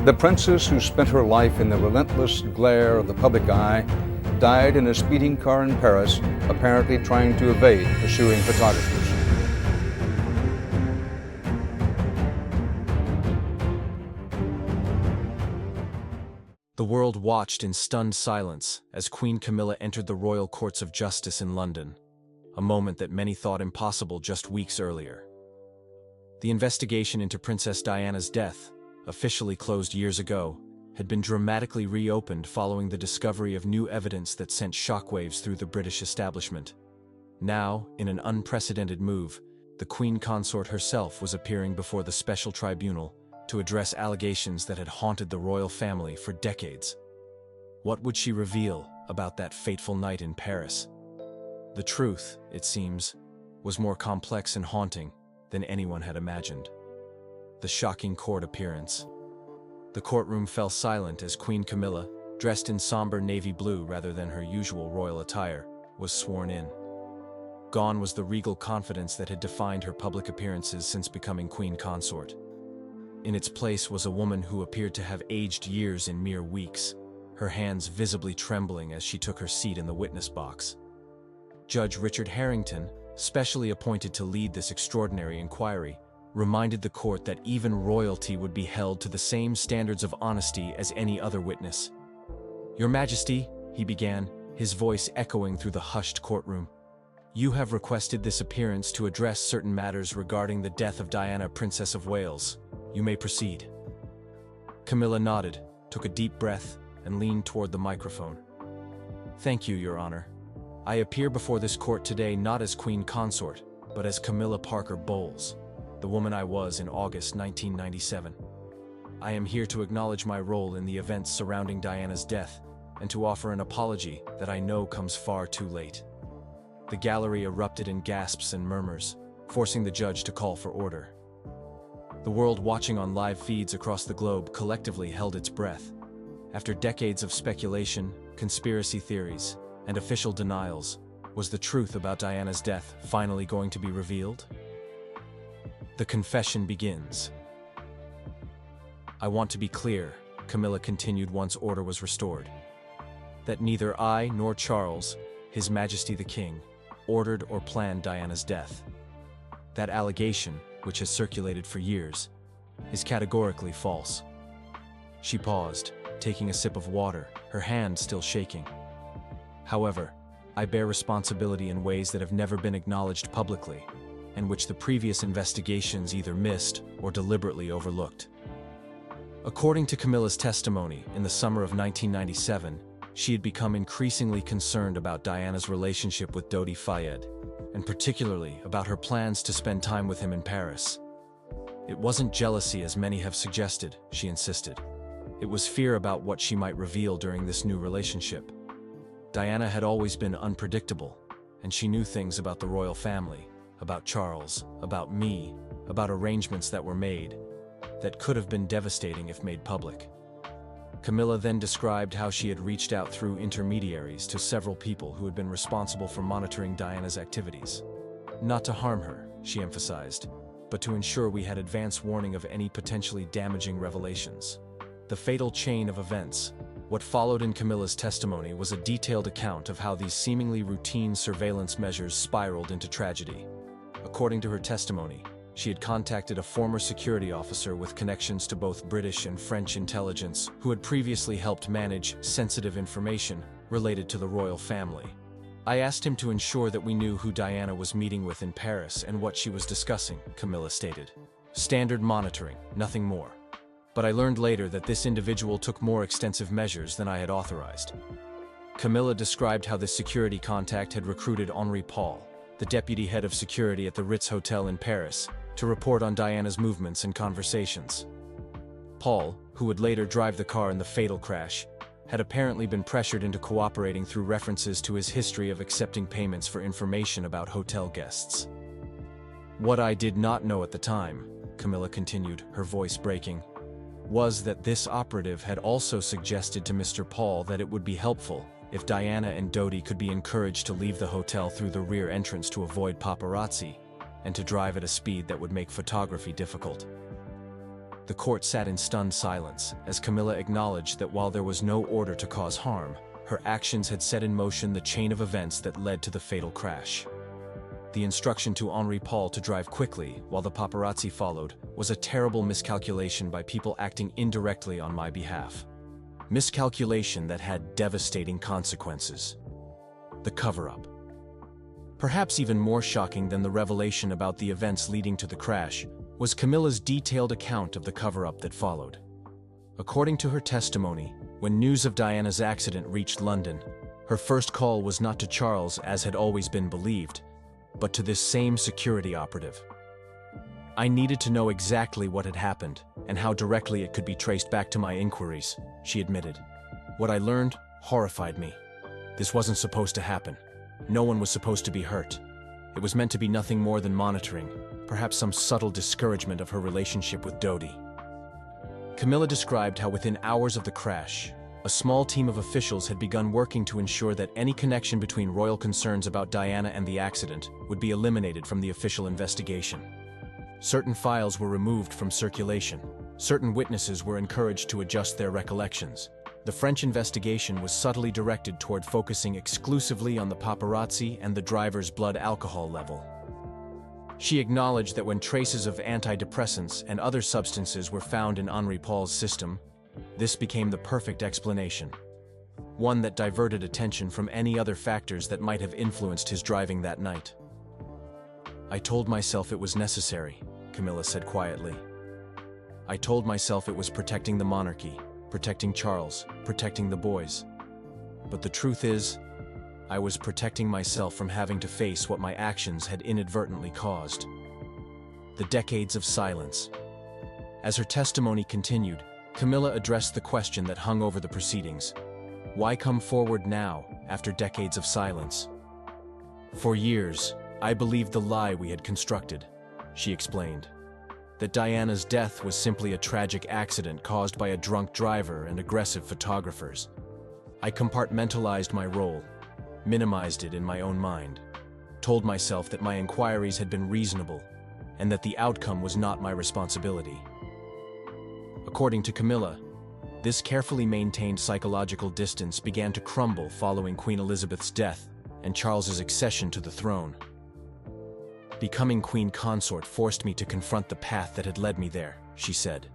The princess, who spent her life in the relentless glare of the public eye, died in a speeding car in Paris, apparently trying to evade pursuing photographers. The world watched in stunned silence as Queen Camilla entered the royal courts of justice in London, a moment that many thought impossible just weeks earlier. The investigation into Princess Diana's death, officially closed years ago, had been dramatically reopened following the discovery of new evidence that sent shockwaves through the British establishment. Now, in an unprecedented move, the Queen Consort herself was appearing before the special tribunal to address allegations that had haunted the royal family for decades. What would she reveal about that fateful night in Paris? The truth, it seems, was more complex and haunting than anyone had imagined. The shocking court appearance. The courtroom fell silent as Queen Camilla, dressed in somber navy blue rather than her usual royal attire, was sworn in. Gone was the regal confidence that had defined her public appearances since becoming Queen Consort. In its place was a woman who appeared to have aged years in mere weeks, her hands visibly trembling as she took her seat in the witness box. Judge Richard Harrington, specially appointed to lead this extraordinary inquiry, reminded the court that even royalty would be held to the same standards of honesty as any other witness. "Your Majesty," he began, his voice echoing through the hushed courtroom, "you have requested this appearance to address certain matters regarding the death of Diana, Princess of Wales. You may proceed." Camilla nodded, took a deep breath, and leaned toward the microphone. "Thank you, Your Honor. I appear before this court today not as Queen Consort, but as Camilla Parker Bowles, the woman I was in August 1997. I am here to acknowledge my role in the events surrounding Diana's death and to offer an apology that I know comes far too late." The gallery erupted in gasps and murmurs, forcing the judge to call for order. The world watching on live feeds across the globe collectively held its breath. After decades of speculation, conspiracy theories, and official denials, was the truth about Diana's death finally going to be revealed? The confession begins. "I want to be clear," Camilla continued once order was restored, "that neither I nor Charles, His Majesty the King, ordered or planned Diana's death. That allegation, which has circulated for years, is categorically false." She paused, taking a sip of water, her hand still shaking. "However, I bear responsibility in ways that have never been acknowledged publicly, and which the previous investigations either missed or deliberately overlooked." According to Camilla's testimony, in the summer of 1997, she had become increasingly concerned about Diana's relationship with Dodi Fayed, and particularly about her plans to spend time with him in Paris. It wasn't jealousy as many have suggested, she insisted. It was fear about what she might reveal during this new relationship. Diana had always been unpredictable, and she knew things about the royal family, about Charles, about me, about arrangements that were made, that could have been devastating if made public. Camilla then described how she had reached out through intermediaries to several people who had been responsible for monitoring Diana's activities. Not to harm her, she emphasized, but to ensure we had advance warning of any potentially damaging revelations. The fatal chain of events. What followed in Camilla's testimony was a detailed account of how these seemingly routine surveillance measures spiraled into tragedy. According to her testimony, she had contacted a former security officer with connections to both British and French intelligence who had previously helped manage sensitive information related to the royal family. "I asked him to ensure that we knew who Diana was meeting with in Paris and what she was discussing," Camilla stated. "Standard monitoring, nothing more. But I learned later that this individual took more extensive measures than I had authorized." Camilla described how the security contact had recruited Henri Paul, the deputy head of security at the Ritz Hotel in Paris, to report on Diana's movements and conversations. Paul, who would later drive the car in the fatal crash, had apparently been pressured into cooperating through references to his history of accepting payments for information about hotel guests. "What I did not know at the time," Camilla continued, her voice breaking, "was that this operative had also suggested to Mr. Paul that it would be helpful if Diana and Dodi could be encouraged to leave the hotel through the rear entrance to avoid paparazzi, and to drive at a speed that would make photography difficult." The court sat in stunned silence as Camilla acknowledged that while there was no order to cause harm, her actions had set in motion the chain of events that led to the fatal crash. The instruction to Henri Paul to drive quickly while the paparazzi followed was a terrible miscalculation by people acting indirectly on my behalf. Miscalculation that had devastating consequences. The cover-up. Perhaps even more shocking than the revelation about the events leading to the crash was Camilla's detailed account of the cover-up that followed. According to her testimony, when news of Diana's accident reached London, her first call was not to Charles, as had always been believed, but to this same security operative. I needed to know exactly what had happened and how directly it could be traced back to my inquiries, she admitted. What I learned horrified me. This wasn't supposed to happen. No one was supposed to be hurt. It was meant to be nothing more than monitoring, perhaps some subtle discouragement of her relationship with Dodi. Camilla described how within hours of the crash, a small team of officials had begun working to ensure that any connection between royal concerns about Diana and the accident would be eliminated from the official investigation. Certain files were removed from circulation. Certain witnesses were encouraged to adjust their recollections. The French investigation was subtly directed toward focusing exclusively on the paparazzi and the driver's blood alcohol level. She acknowledged that when traces of antidepressants and other substances were found in Henri Paul's system, this became the perfect explanation. One that diverted attention from any other factors that might have influenced his driving that night. I told myself it was necessary, Camilla said quietly. I told myself it was protecting the monarchy, protecting Charles, protecting the boys. But the truth is, I was protecting myself from having to face what my actions had inadvertently caused. The decades of silence. As her testimony continued, Camilla addressed the question that hung over the proceedings. Why come forward now, after decades of silence? For years, I believed the lie we had constructed, she explained. That Diana's death was simply a tragic accident caused by a drunk driver and aggressive photographers. I compartmentalized my role, minimized it in my own mind, told myself that my inquiries had been reasonable, and that the outcome was not my responsibility. According to Camilla, this carefully maintained psychological distance began to crumble following Queen Elizabeth's death and Charles's accession to the throne. Becoming queen consort forced me to confront the path that had led me there, she said.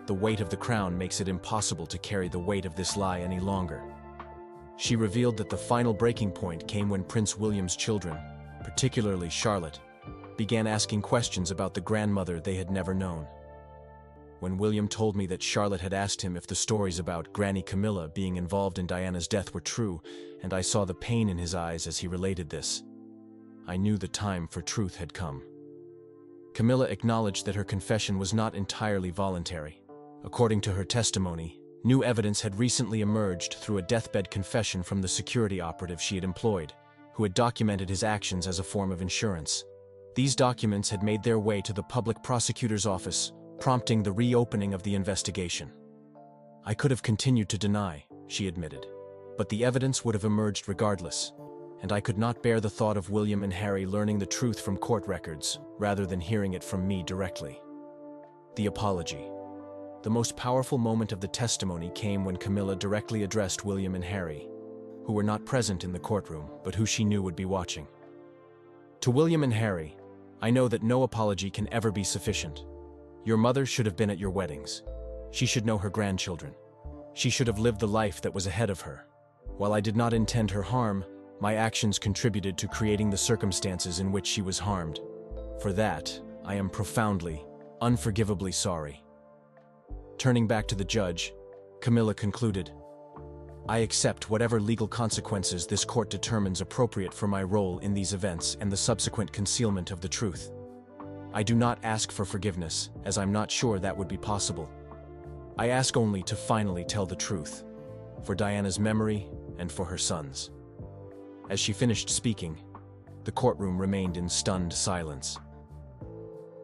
The weight of the crown makes it impossible to carry the weight of this lie any longer. She revealed that the final breaking point came when Prince William's children, particularly Charlotte, began asking questions about the grandmother they had never known. When William told me that Charlotte had asked him if the stories about Granny Camilla being involved in Diana's death were true, and I saw the pain in his eyes as he related this, I knew the time for truth had come. Camilla acknowledged that her confession was not entirely voluntary. According to her testimony, new evidence had recently emerged through a deathbed confession from the security operative she had employed, who had documented his actions as a form of insurance. These documents had made their way to the public prosecutor's office, prompting the reopening of the investigation. I could have continued to deny, she admitted, but the evidence would have emerged regardless, and I could not bear the thought of William and Harry learning the truth from court records, rather than hearing it from me directly. The apology. The most powerful moment of the testimony came when Camilla directly addressed William and Harry, who were not present in the courtroom, but who she knew would be watching. To William and Harry, I know that no apology can ever be sufficient. Your mother should have been at your weddings. She should know her grandchildren. She should have lived the life that was ahead of her. While I did not intend her harm, my actions contributed to creating the circumstances in which she was harmed. For that, I am profoundly, unforgivably sorry. Turning back to the judge, Camilla concluded, I accept whatever legal consequences this court determines appropriate for my role in these events and the subsequent concealment of the truth. I do not ask for forgiveness, as I'm not sure that would be possible. I ask only to finally tell the truth, for Diana's memory and for her sons. As she finished speaking, the courtroom remained in stunned silence.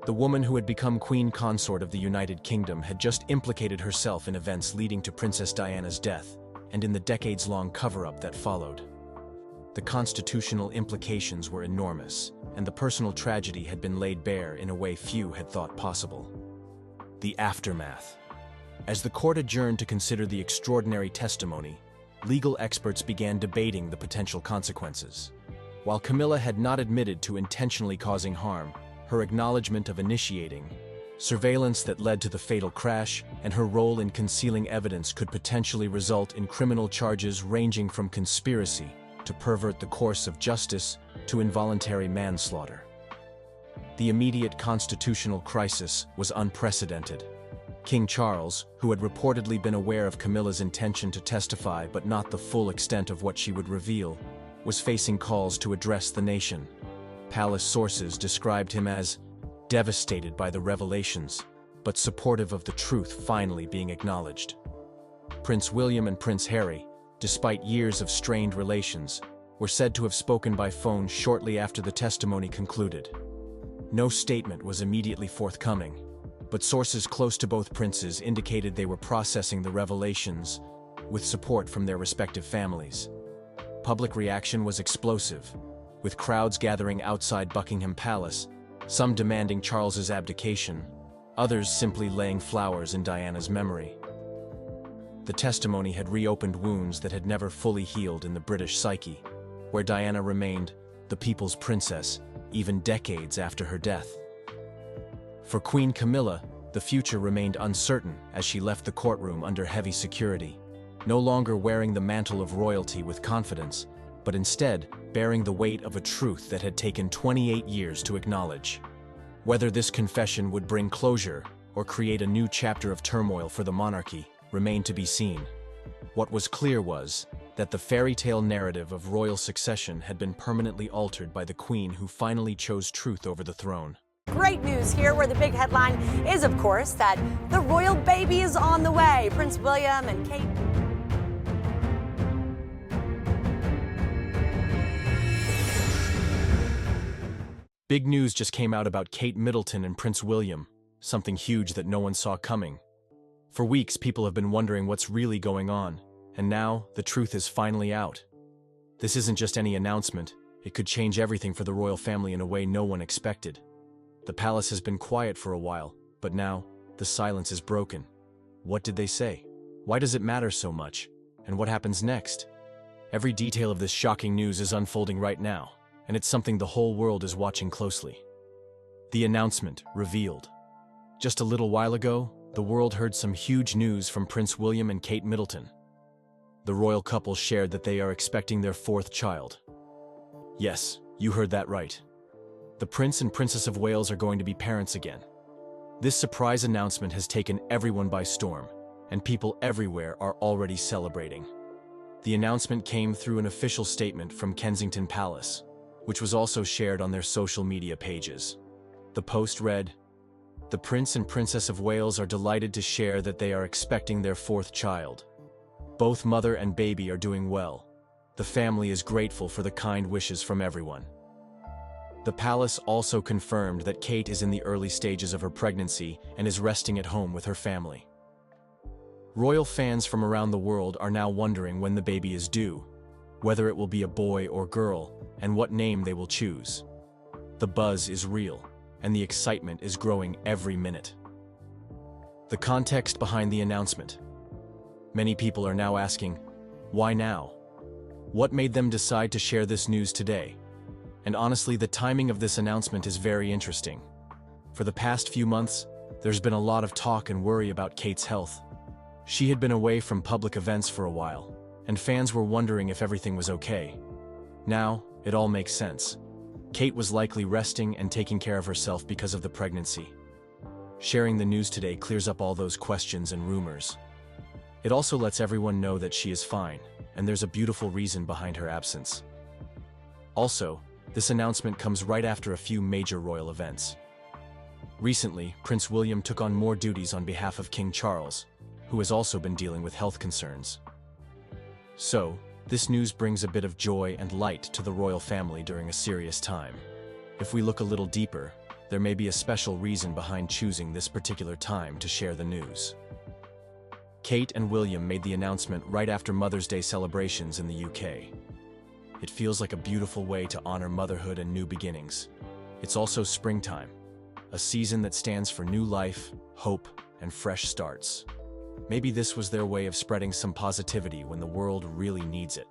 The woman who had become queen consort of the United Kingdom had just implicated herself in events leading to Princess Diana's death, and in the decades-long cover-up that followed. The constitutional implications were enormous, and the personal tragedy had been laid bare in a way few had thought possible. The aftermath. As the court adjourned to consider the extraordinary testimony, legal experts began debating the potential consequences. While Camilla had not admitted to intentionally causing harm, her acknowledgement of initiating surveillance that led to the fatal crash and her role in concealing evidence could potentially result in criminal charges ranging from conspiracy to pervert the course of justice to involuntary manslaughter. The immediate constitutional crisis was unprecedented. King Charles, who had reportedly been aware of Camilla's intention to testify but not the full extent of what she would reveal, was facing calls to address the nation. Palace sources described him as devastated by the revelations, but supportive of the truth finally being acknowledged. Prince William and Prince Harry, despite years of strained relations, were said to have spoken by phone shortly after the testimony concluded. No statement was immediately forthcoming, but sources close to both princes indicated they were processing the revelations with support from their respective families. Public reaction was explosive, with crowds gathering outside Buckingham Palace, some demanding Charles's abdication, others simply laying flowers in Diana's memory. The testimony had reopened wounds that had never fully healed in the British psyche, where Diana remained the people's princess even decades after her death. For Queen Camilla, the future remained uncertain as she left the courtroom under heavy security, no longer wearing the mantle of royalty with confidence, but instead bearing the weight of a truth that had taken 28 years to acknowledge. Whether this confession would bring closure or create a new chapter of turmoil for the monarchy remained to be seen. What was clear was that the fairy tale narrative of royal succession had been permanently altered by the queen who finally chose truth over the throne. Great news here, where the big headline is, of course, that the royal baby is on the way. Prince William and Kate. Big news just came out about Kate Middleton and Prince William, something huge that no one saw coming. For weeks, people have been wondering what's really going on, and now the truth is finally out. This isn't just any announcement, it could change everything for the royal family in a way no one expected. The palace has been quiet for a while, but now the silence is broken. What did they say? Why does it matter so much? And what happens next? Every detail of this shocking news is unfolding right now, and it's something the whole world is watching closely. The announcement revealed. Just a little while ago, the world heard some huge news from Prince William and Kate Middleton. The royal couple shared that they are expecting their fourth child. Yes, you heard that right. The Prince and Princess of Wales are going to be parents again. This surprise announcement has taken everyone by storm, and people everywhere are already celebrating. The announcement came through an official statement from Kensington Palace, which was also shared on their social media pages. The post read, "The Prince and Princess of Wales are delighted to share that they are expecting their fourth child. Both mother and baby are doing well. The family is grateful for the kind wishes from everyone." The palace also confirmed that Kate is in the early stages of her pregnancy and is resting at home with her family. Royal fans from around the world are now wondering when the baby is due, whether it will be a boy or girl, and what name they will choose. The buzz is real, and the excitement is growing every minute. The context behind the announcement. Many people are now asking, why now? What made them decide to share this news today? And honestly, the timing of this announcement is very interesting. For the past few months, there's been a lot of talk and worry about Kate's health. She had been away from public events for a while, and fans were wondering if everything was okay. Now, it all makes sense. Kate was likely resting and taking care of herself because of the pregnancy. Sharing the news today clears up all those questions and rumors. It also lets everyone know that she is fine, and there's a beautiful reason behind her absence. Also, this announcement comes right after a few major royal events. Recently, Prince William took on more duties on behalf of King Charles, who has also been dealing with health concerns. So, this news brings a bit of joy and light to the royal family during a serious time. If we look a little deeper, there may be a special reason behind choosing this particular time to share the news. Kate and William made the announcement right after Mother's Day celebrations in the UK. It feels like a beautiful way to honor motherhood and new beginnings. It's also springtime, a season that stands for new life, hope, and fresh starts. Maybe this was their way of spreading some positivity when the world really needs it.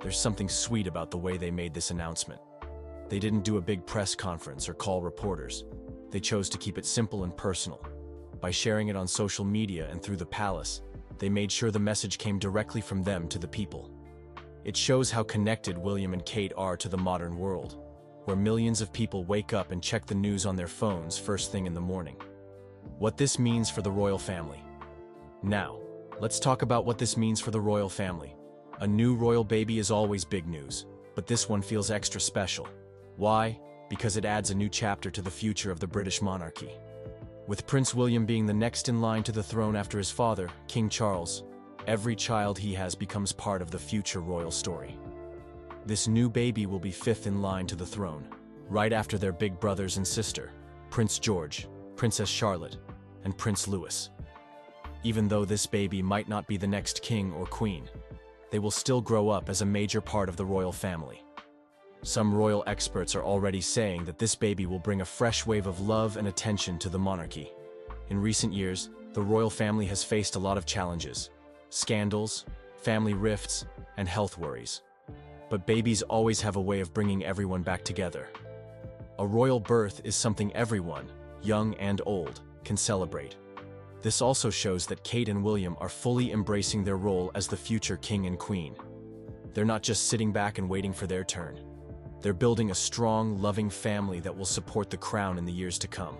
There's something sweet about the way they made this announcement. They didn't do a big press conference or call reporters. They chose to keep it simple and personal. By sharing it on social media and through the palace, they made sure the message came directly from them to the people. It shows how connected William and Kate are to the modern world, where millions of people wake up and check the news on their phones first thing in the morning. What this means for the royal family. Now, let's talk about what this means for the royal family. A new royal baby is always big news, but this one feels extra special. Why? Because it adds a new chapter to the future of the British monarchy. With Prince William being the next in line to the throne after his father, King Charles, every child he has becomes part of the future royal story. This new baby will be fifth in line to the throne, right after their big brothers and sister, Prince George, Princess Charlotte, and Prince Louis. Even though this baby might not be the next king or queen, they will still grow up as a major part of the royal family. Some royal experts are already saying that this baby will bring a fresh wave of love and attention to the monarchy. In recent years, the royal family has faced a lot of challenges: scandals, family rifts, and health worries. But babies always have a way of bringing everyone back together. A royal birth is something everyone, young and old, can celebrate. This also shows that Kate and William are fully embracing their role as the future king and queen. They're not just sitting back and waiting for their turn. They're building a strong, loving family that will support the crown in the years to come.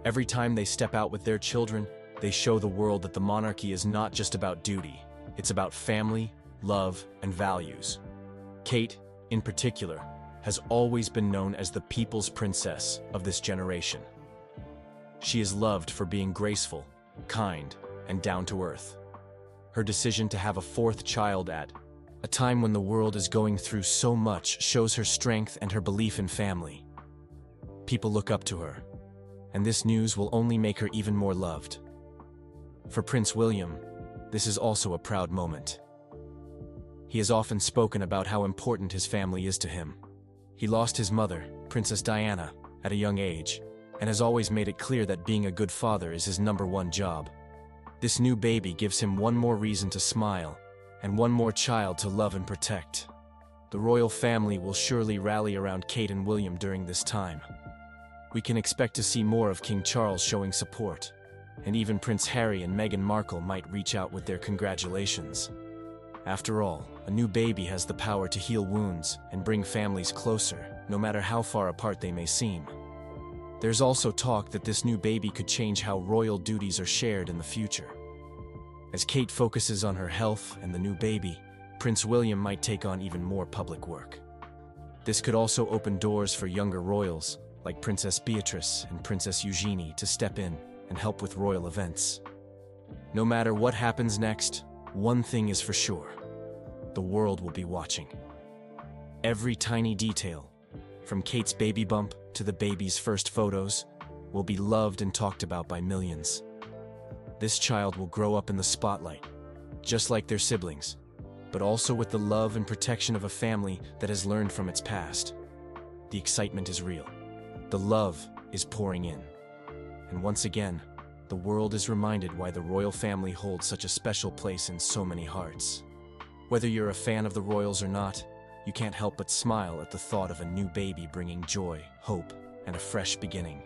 Every time they step out with their children, they show the world that the monarchy is not just about duty. It's about family, love, and values. Kate, in particular, has always been known as the people's princess of this generation. She is loved for being graceful, kind, and down-to-earth. Her decision to have a fourth child at a time when the world is going through so much shows her strength and her belief in family. People look up to her, and this news will only make her even more loved. For Prince William, this is also a proud moment. He has often spoken about how important his family is to him. He lost his mother, Princess Diana, at a young age, and has always made it clear that being a good father is his #1 job. This new baby gives him one more reason to smile, and one more child to love and protect. The royal family will surely rally around Kate and William during this time. We can expect to see more of King Charles showing support, and even Prince Harry and Meghan Markle might reach out with their congratulations. After all, a new baby has the power to heal wounds and bring families closer, no matter how far apart they may seem. There's also talk that this new baby could change how royal duties are shared in the future. As Kate focuses on her health and the new baby, Prince William might take on even more public work. This could also open doors for younger royals, like Princess Beatrice and Princess Eugenie, to step in and help with royal events. No matter what happens next, one thing is for sure: the world will be watching. Every tiny detail, from Kate's baby bump to the baby's first photos, will be loved and talked about by millions. This child will grow up in the spotlight, just like their siblings, but also with the love and protection of a family that has learned from its past. The excitement is real. The love is pouring in. And once again, the world is reminded why the royal family holds such a special place in so many hearts. Whether you're a fan of the royals or not, you can't help but smile at the thought of a new baby bringing joy, hope, and a fresh beginning.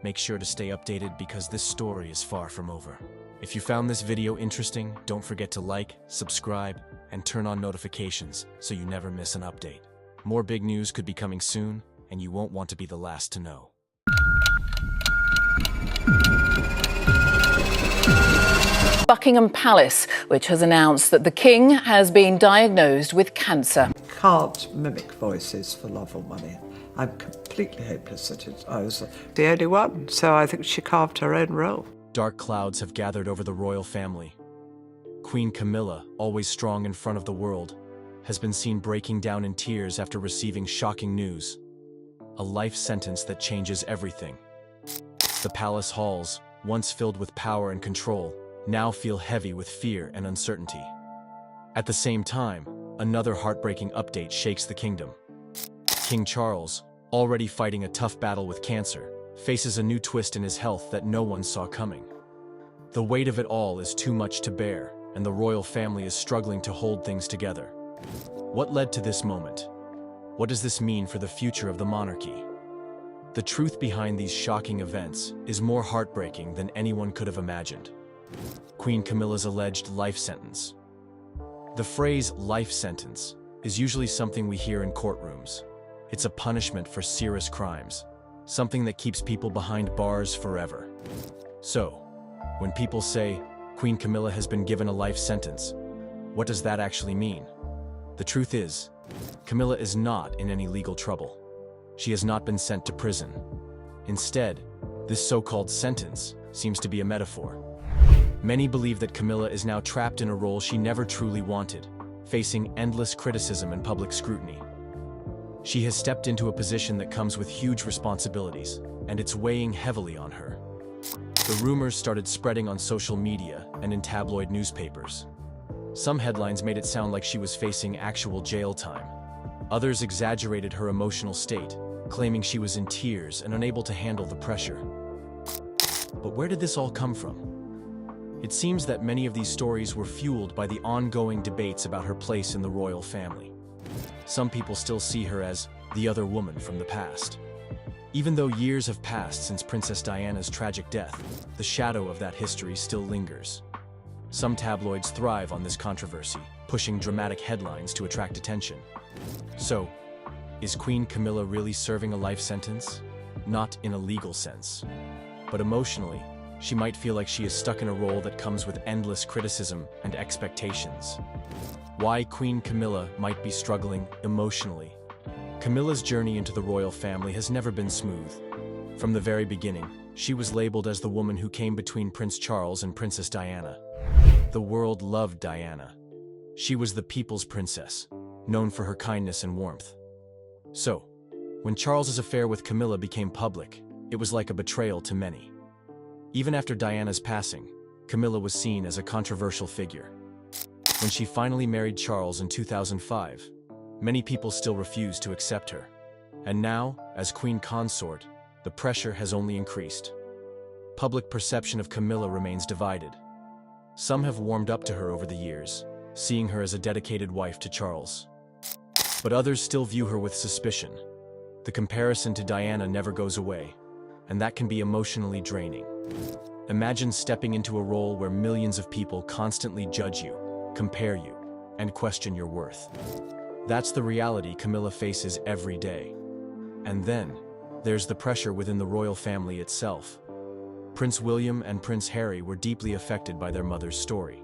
Make sure to stay updated because this story is far from over. If you found this video interesting, don't forget to like, subscribe, and turn on notifications so you never miss an update. More big news could be coming soon, and you won't want to be the last to know. Buckingham Palace, which has announced that the King has been diagnosed with cancer. Can't mimic voices for love or money. I'm completely hopeless at it. I was the only one, so I think she carved her own role. Dark clouds have gathered over the royal family. Queen Camilla, always strong in front of the world, has been seen breaking down in tears after receiving shocking news: a life sentence that changes everything. The palace halls, once filled with power and control, now feel heavy with fear and uncertainty. At the same time, another heartbreaking update shakes the kingdom. King Charles, already fighting a tough battle with cancer, faces a new twist in his health that no one saw coming. The weight of it all is too much to bear, and the royal family is struggling to hold things together. What led to this moment? What does this mean for the future of the monarchy? The truth behind these shocking events is more heartbreaking than anyone could have imagined. Queen Camilla's alleged life sentence. The phrase life sentence is usually something we hear in courtrooms. It's a punishment for serious crimes, something that keeps people behind bars forever. So, when people say, Queen Camilla has been given a life sentence, what does that actually mean? The truth is, Camilla is not in any legal trouble. She has not been sent to prison. Instead, this so-called sentence seems to be a metaphor. Many believe that Camilla is now trapped in a role she never truly wanted, facing endless criticism and public scrutiny. She has stepped into a position that comes with huge responsibilities, and it's weighing heavily on her. The rumors started spreading on social media and in tabloid newspapers. Some headlines made it sound like she was facing actual jail time. Others exaggerated her emotional state, claiming she was in tears and unable to handle the pressure. But where did this all come from? It seems that many of these stories were fueled by the ongoing debates about her place in the royal family. Some people still see her as the other woman from the past. Even though years have passed since Princess Diana's tragic death, the shadow of that history still lingers. Some tabloids thrive on this controversy, pushing dramatic headlines to attract attention. So, is Queen Camilla really serving a life sentence? Not in a legal sense, but emotionally, she might feel like she is stuck in a role that comes with endless criticism and expectations. Why Queen Camilla might be struggling emotionally. Camilla's journey into the royal family has never been smooth. From the very beginning, she was labeled as the woman who came between Prince Charles and Princess Diana. The world loved Diana. She was the people's princess, known for her kindness and warmth. So, when Charles's affair with Camilla became public, it was like a betrayal to many. Even after Diana's passing, Camilla was seen as a controversial figure. When she finally married Charles in 2005, many people still refused to accept her. And now, as queen consort, the pressure has only increased. Public perception of Camilla remains divided. Some have warmed up to her over the years, seeing her as a dedicated wife to Charles. But others still view her with suspicion. The comparison to Diana never goes away, and that can be emotionally draining. Imagine stepping into a role where millions of people constantly judge you, compare you, and question your worth. That's the reality Camilla faces every day. And then, there's the pressure within the royal family itself. Prince William and Prince Harry were deeply affected by their mother's story.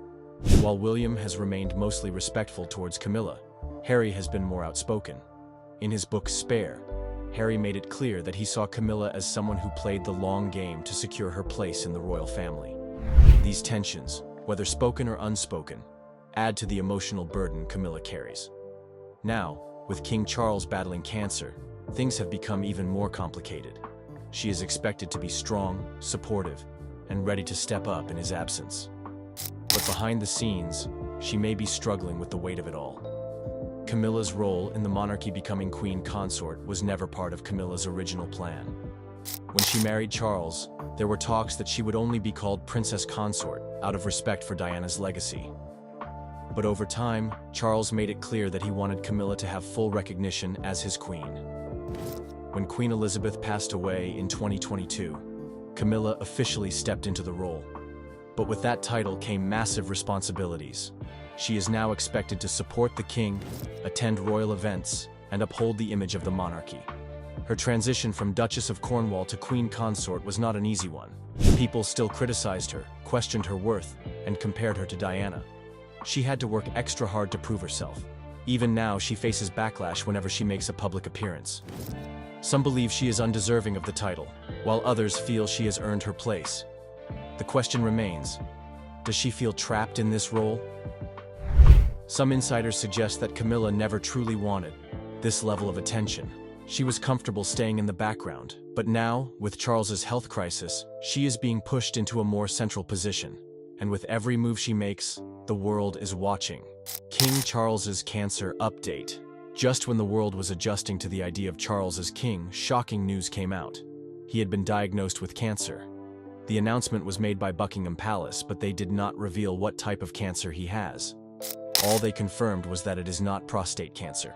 While William has remained mostly respectful towards Camilla, Harry has been more outspoken. In his book Spare, Harry made it clear that he saw Camilla as someone who played the long game to secure her place in the royal family. These tensions, whether spoken or unspoken, add to the emotional burden Camilla carries. Now, with King Charles battling cancer, things have become even more complicated. She is expected to be strong, supportive, and ready to step up in his absence. But behind the scenes, she may be struggling with the weight of it all. Camilla's role in the monarchy becoming queen consort was never part of Camilla's original plan. When she married Charles, there were talks that she would only be called princess consort out of respect for Diana's legacy. But over time, Charles made it clear that he wanted Camilla to have full recognition as his queen. When Queen Elizabeth passed away in 2022, Camilla officially stepped into the role. But with that title came massive responsibilities. She is now expected to support the king, attend royal events, and uphold the image of the monarchy. Her transition from Duchess of Cornwall to queen consort was not an easy one. People still criticized her, questioned her worth, and compared her to Diana. She had to work extra hard to prove herself. Even now, she faces backlash whenever she makes a public appearance. Some believe she is undeserving of the title, while others feel she has earned her place. The question remains, does she feel trapped in this role? Some insiders suggest that Camilla never truly wanted this level of attention. She was comfortable staying in the background, but now, with Charles's health crisis, she is being pushed into a more central position. And with every move she makes, the world is watching. King Charles's cancer update. Just when the world was adjusting to the idea of Charles as king, shocking news came out. He had been diagnosed with cancer. The announcement was made by Buckingham Palace, but they did not reveal what type of cancer he has. All they confirmed was that it is not prostate cancer.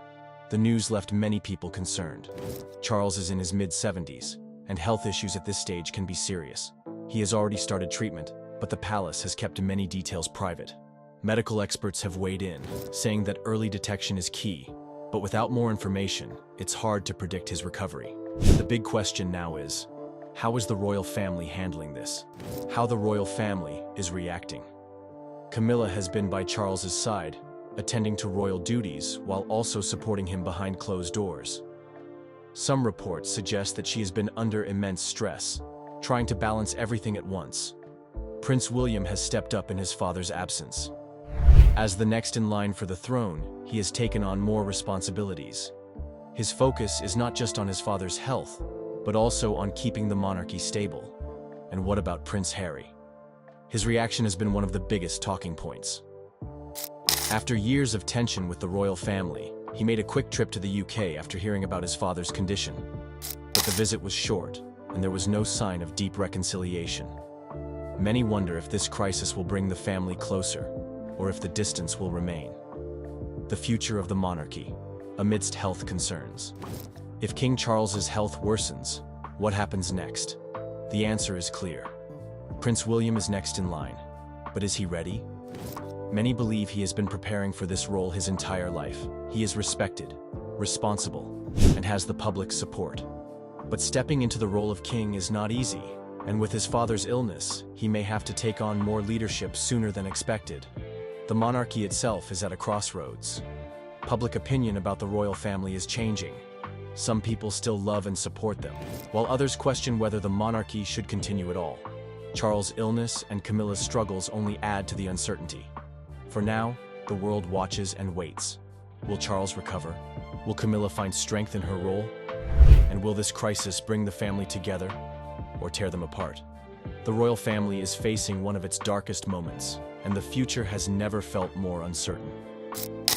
The news left many people concerned. Charles is in his mid-70s, and health issues at this stage can be serious. He has already started treatment, but the palace has kept many details private. Medical experts have weighed in, saying that early detection is key, but without more information, it's hard to predict his recovery. The big question now is, how is the royal family handling this? How the royal family is reacting? Camilla has been by Charles's side, attending to royal duties while also supporting him behind closed doors. Some reports suggest that she has been under immense stress, trying to balance everything at once. Prince William has stepped up in his father's absence. As the next in line for the throne, he has taken on more responsibilities. His focus is not just on his father's health, but also on keeping the monarchy stable. And what about Prince Harry? His reaction has been one of the biggest talking points. After years of tension with the royal family, he made a quick trip to the UK after hearing about his father's condition. But the visit was short, and there was no sign of deep reconciliation. Many wonder if this crisis will bring the family closer, or if the distance will remain. The future of the monarchy, amidst health concerns. If King Charles's health worsens, what happens next? The answer is clear. Prince William is next in line, but is he ready? Many believe he has been preparing for this role his entire life. He is respected, responsible, and has the public's support. But stepping into the role of king is not easy, and with his father's illness, he may have to take on more leadership sooner than expected. The monarchy itself is at a crossroads. Public opinion about the royal family is changing. Some people still love and support them, while others question whether the monarchy should continue at all. Charles' illness and Camilla's struggles only add to the uncertainty. For now, the world watches and waits. Will Charles recover? Will Camilla find strength in her role? And will this crisis bring the family together or tear them apart? The royal family is facing one of its darkest moments, and the future has never felt more uncertain.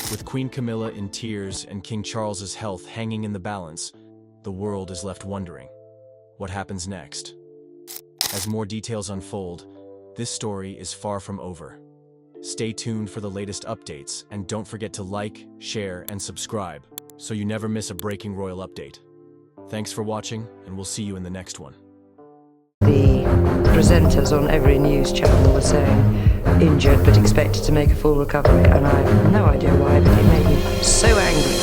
With Queen Camilla in tears and King Charles's health hanging in the balance, the world is left wondering, what happens next? As more details unfold, this story is far from over. Stay tuned for the latest updates, and don't forget to like, share, and subscribe, so you never miss a breaking royal update. Thanks for watching, and we'll see you in the next one. The presenters on every news channel were saying injured but expected to make a full recovery, and I have no idea why, but it made me so angry.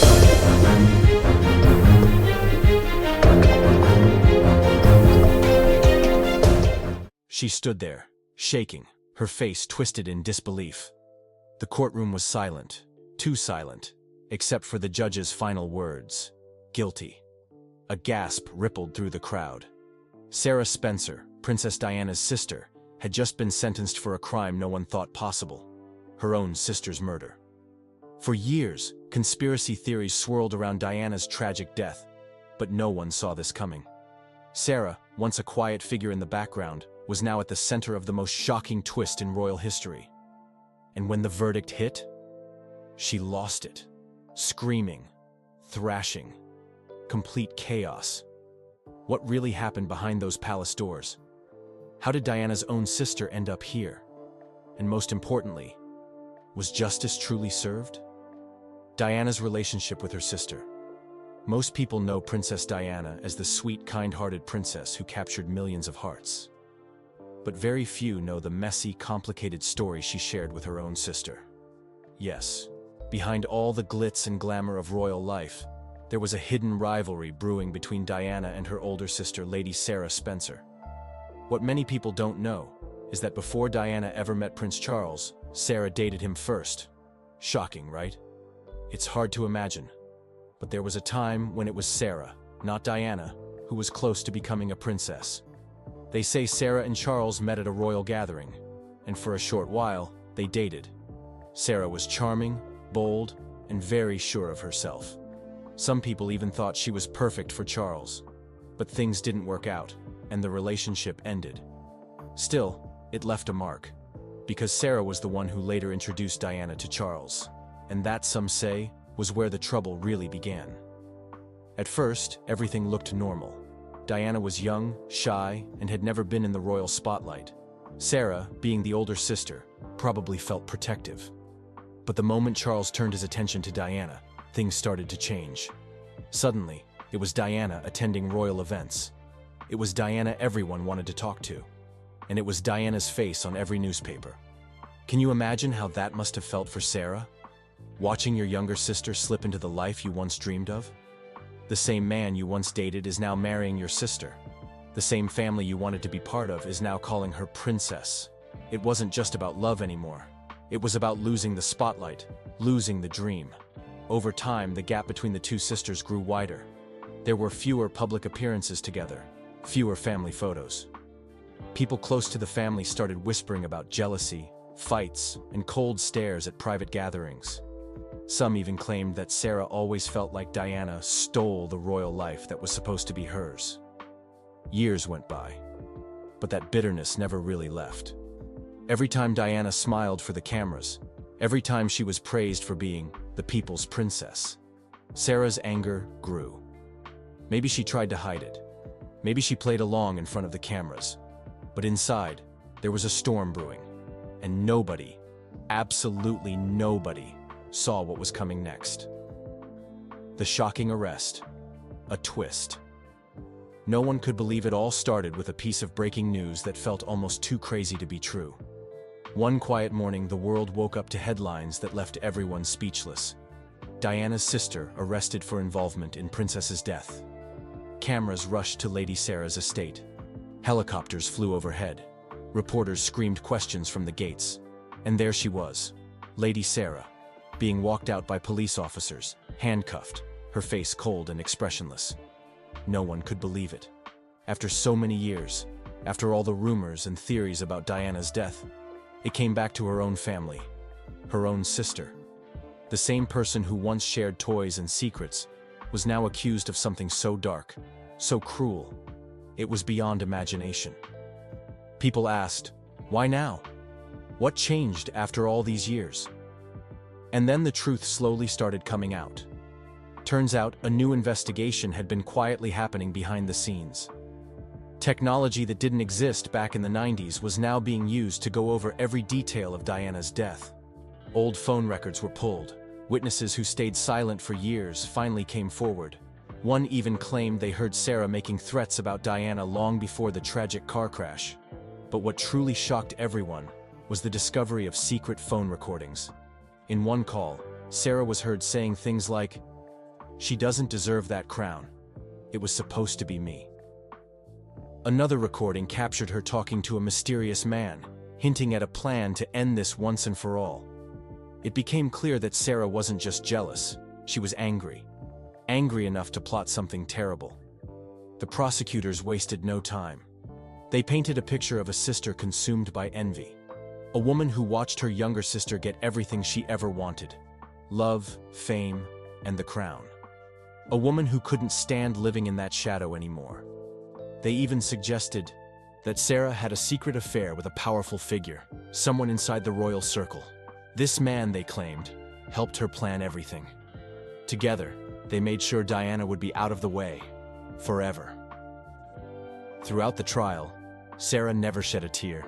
She stood there, shaking, her face twisted in disbelief. The courtroom was silent, too silent, except for the judge's final words, guilty. A gasp rippled through the crowd. Sarah Spencer, Princess Diana's sister, had just been sentenced for a crime no one thought possible, her own sister's murder. For years, conspiracy theories swirled around Diana's tragic death, but no one saw this coming. Sarah, once a quiet figure in the background, was now at the center of the most shocking twist in royal history. And when the verdict hit, she lost it. Screaming, thrashing, complete chaos. What really happened behind those palace doors? How did Diana's own sister end up here? And most importantly, was justice truly served? Diana's relationship with her sister. Most people know Princess Diana as the sweet, kind-hearted princess who captured millions of hearts. But very few know the messy, complicated story she shared with her own sister. Yes, behind all the glitz and glamour of royal life, there was a hidden rivalry brewing between Diana and her older sister, Lady Sarah Spencer. What many people don't know is that before Diana ever met Prince Charles, Sarah dated him first. Shocking, right? It's hard to imagine. But there was a time when it was Sarah, not Diana, who was close to becoming a princess. They say Sarah and Charles met at a royal gathering, and for a short while, they dated. Sarah was charming, bold, and very sure of herself. Some people even thought she was perfect for Charles. But things didn't work out, and the relationship ended. Still, it left a mark, because Sarah was the one who later introduced Diana to Charles. And that, some say, was where the trouble really began. At first, everything looked normal. Diana was young, shy, and had never been in the royal spotlight. Sarah, being the older sister, probably felt protective. But the moment Charles turned his attention to Diana, things started to change. Suddenly, it was Diana attending royal events. It was Diana everyone wanted to talk to. And it was Diana's face on every newspaper. Can you imagine how that must have felt for Sarah? Watching your younger sister slip into the life you once dreamed of? The same man you once dated is now marrying your sister. The same family you wanted to be part of is now calling her princess. It wasn't just about love anymore. It was about losing the spotlight, losing the dream. Over time, the gap between the two sisters grew wider. There were fewer public appearances together, fewer family photos. People close to the family started whispering about jealousy, fights, and cold stares at private gatherings. Some even claimed that Sarah always felt like Diana stole the royal life that was supposed to be hers. Years went by, but that bitterness never really left. Every time Diana smiled for the cameras, every time she was praised for being the people's princess, Sarah's anger grew. Maybe she tried to hide it. Maybe she played along in front of the cameras. But inside, there was a storm brewing, and nobody, absolutely nobody, saw what was coming next. The shocking arrest. A twist. No one could believe it all started with a piece of breaking news that felt almost too crazy to be true. One quiet morning, the world woke up to headlines that left everyone speechless. Diana's sister arrested for involvement in Princess's death. Cameras rushed to Lady Sarah's estate. Helicopters flew overhead. Reporters screamed questions from the gates. And there she was, Lady Sarah, being walked out by police officers, handcuffed, her face cold and expressionless. No one could believe it. After so many years, after all the rumors and theories about Diana's death, it came back to her own family, her own sister. The same person who once shared toys and secrets was now accused of something so dark, so cruel, it was beyond imagination. People asked, why now? What changed after all these years? And then the truth slowly started coming out. Turns out a new investigation had been quietly happening behind the scenes. Technology that didn't exist back in the 90s was now being used to go over every detail of Diana's death. Old phone records were pulled. Witnesses who stayed silent for years finally came forward. One even claimed they heard Sarah making threats about Diana long before the tragic car crash. But what truly shocked everyone was the discovery of secret phone recordings. In one call, Sarah was heard saying things like, "She doesn't deserve that crown. It was supposed to be me." Another recording captured her talking to a mysterious man, hinting at a plan to end this once and for all. It became clear that Sarah wasn't just jealous, she was angry. Angry enough to plot something terrible. The prosecutors wasted no time. They painted a picture of a sister consumed by envy. A woman who watched her younger sister get everything she ever wanted. Love, fame, and the crown. A woman who couldn't stand living in that shadow anymore. They even suggested that Sarah had a secret affair with a powerful figure, someone inside the royal circle. This man, they claimed, helped her plan everything. Together, they made sure Diana would be out of the way, forever. Throughout the trial, Sarah never shed a tear.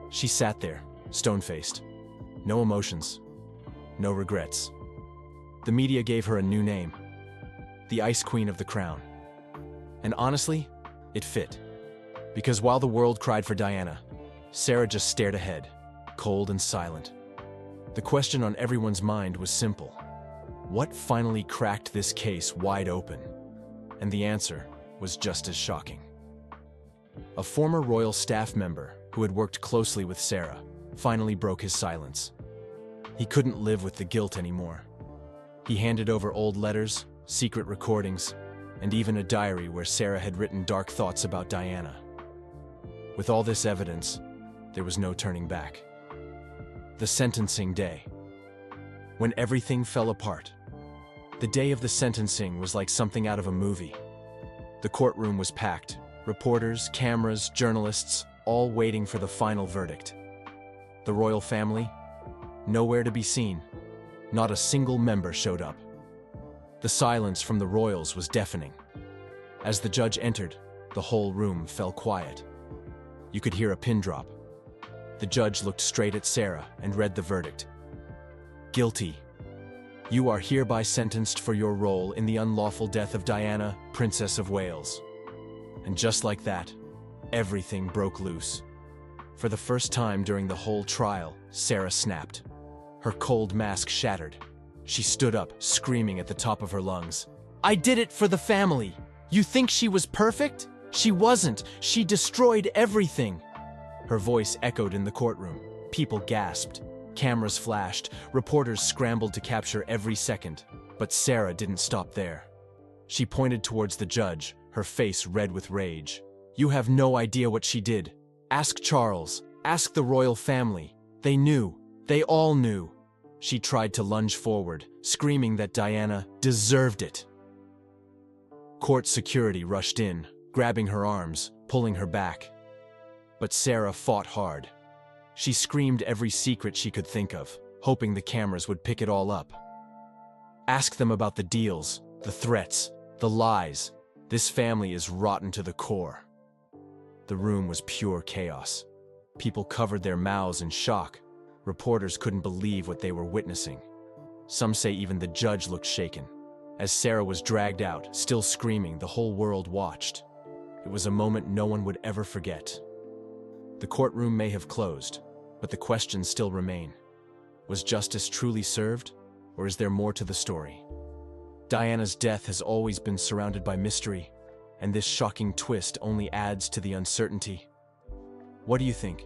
She sat there, stone-faced. No emotions, no regrets. The media gave her a new name, the Ice Queen of the Crown. And honestly, it fit. Because while the world cried for Diana, Sarah just stared ahead, cold and silent. The question on everyone's mind was simple. What finally cracked this case wide open? And the answer was just as shocking. A former royal staff member who had worked closely with Sarah finally broke his silence. He couldn't live with the guilt anymore. He handed over old letters, secret recordings, and even a diary where Sarah had written dark thoughts about Diana. With all this evidence, there was no turning back. The sentencing day. When everything fell apart. The day of the sentencing was like something out of a movie. The courtroom was packed. Reporters, cameras, journalists, all waiting for the final verdict. The royal family? Nowhere to be seen. Not a single member showed up. The silence from the royals was deafening. As the judge entered, the whole room fell quiet. You could hear a pin drop. The judge looked straight at Sarah and read the verdict. Guilty. You are hereby sentenced for your role in the unlawful death of Diana, Princess of Wales. And just like that, everything broke loose. For the first time during the whole trial, Sarah snapped. Her cold mask shattered. She stood up, screaming at the top of her lungs. I did it for the family! You think she was perfect? She wasn't. She destroyed everything. Her voice echoed in the courtroom. People gasped. Cameras flashed. Reporters scrambled to capture every second. But Sarah didn't stop there. She pointed towards the judge, her face red with rage. You have no idea what she did. Ask Charles. Ask the royal family. They knew. They all knew. She tried to lunge forward, screaming that Diana deserved it. Court security rushed in, grabbing her arms, pulling her back. But Sarah fought hard. She screamed every secret she could think of, hoping the cameras would pick it all up. Ask them about the deals, the threats, the lies. This family is rotten to the core. The room was pure chaos. People covered their mouths in shock. Reporters couldn't believe what they were witnessing. Some say even the judge looked shaken. As Sarah was dragged out, still screaming, the whole world watched. It was a moment no one would ever forget. The courtroom may have closed, but the questions still remain. Was justice truly served, or is there more to the story? Diana's death has always been surrounded by mystery, and this shocking twist only adds to the uncertainty. What do you think?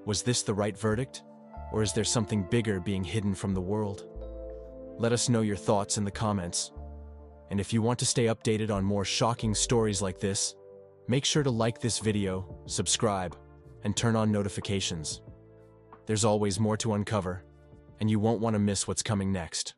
Was this the right verdict, or is there something bigger being hidden from the world? Let us know your thoughts in the comments. And if you want to stay updated on more shocking stories like this, make sure to like this video, subscribe, and turn on notifications. There's always more to uncover, and you won't want to miss what's coming next.